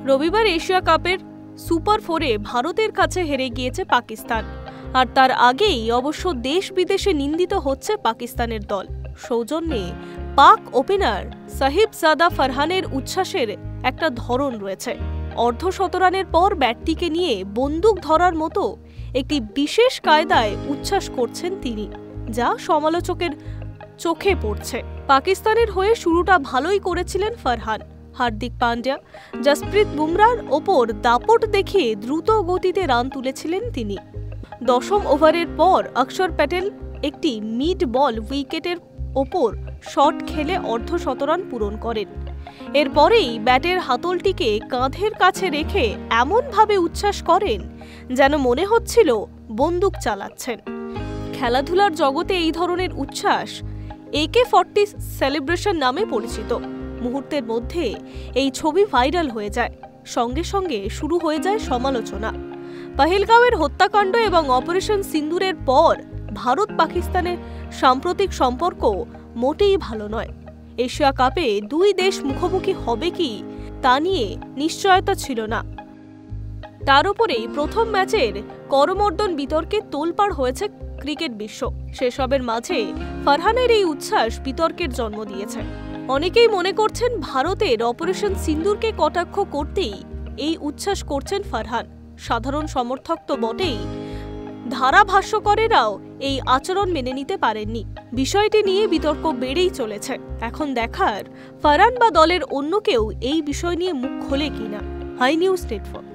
রবিবার এশিয়া কাপের সুপার 4-এ ভারতের কাছে হেরে গিয়েছে পাকিস্তান। আর তার আগেই অবশ্য দেশ বিদেশে নিন্দিত হচ্ছে পাকিস্তানের দল। সৌজন্যে পাক ওপেনার সাহিবজাদা ফারহানের উচ্ছ্বাসের একটা ধরন রয়েছে। অর্ধশতরানের পর ব্যাটটিকে নিয়ে বন্দুক ধরার মতো একটি বিশেষ কায়দায় উচ্ছ্বাস করছেন তিনি, যা সমালোচকের চোখে পড়ছে। পাকিস্তানের হয়ে শুরুটা ভালোই করেছিলেন ফারহান। হার্দিক পান্ডিয়া, জসপ্রীত বুমরাহর ওপর দাপট দেখিয়ে দ্রুত গতিতে রান তুলেছিলেন তিনি। 10ম ওভারের পর অক্ষর প্যাটেল একটি মিড বল উইকেটের ওপর শট খেলে অর্ধশতরান পূরণ করেন। এরপরেই ব্যাটের হাতলটিকে কাঁধের কাছে রেখে এমনভাবে উচ্ছ্বাস করেন যেন মনে হচ্ছিল বন্দুক চালাচ্ছেন। খেলাধুলার জগতে এই ধরনের উচ্ছ্বাস AK-40 সেলিব্রেশন নামে পরিচিত। মুহূর্তের মধ্যে এই ছবি ভাইরাল হয়ে যায়, সঙ্গে সঙ্গে শুরু হয়ে যায় সমালোচনা। পহেলগাঁওয়ের হত্যাকাণ্ড এবং অপারেশন সিন্দুরের পর ভারত পাকিস্তানের সাম্প্রতিক সম্পর্ক মোটেই ভালো নয়। এশিয়া কাপে দুই দেশ মুখোমুখি হবে কি তা নিয়ে নিশ্চয়তা ছিল না। তার উপরেই প্রথম ম্যাচের করমর্দন বিতর্কে তোলপাড় হয়েছে ক্রিকেট বিশ্ব। সেসবের মাঝে ফারহানের এই উচ্ছ্বাস বিতর্কের জন্ম দিয়েছে। অনেকেই মনে করছেন ভারতের অপারেশন সিন্দুরকে কটাক্ষ করতেই এই উচ্ছ্বাস করছেন ফারহান। সাধারণ সমর্থক তো বটেই, ধারাভাষ্যকারেরাও এই আচরণ মেনে নিতে পারেননি। বিষয়টি নিয়ে বিতর্ক বেড়েই চলেছে। এখন দেখার ফারহান বা দলের অন্য কেউ এই বিষয় নিয়ে মুখ খোলে কিনা। Hi news network.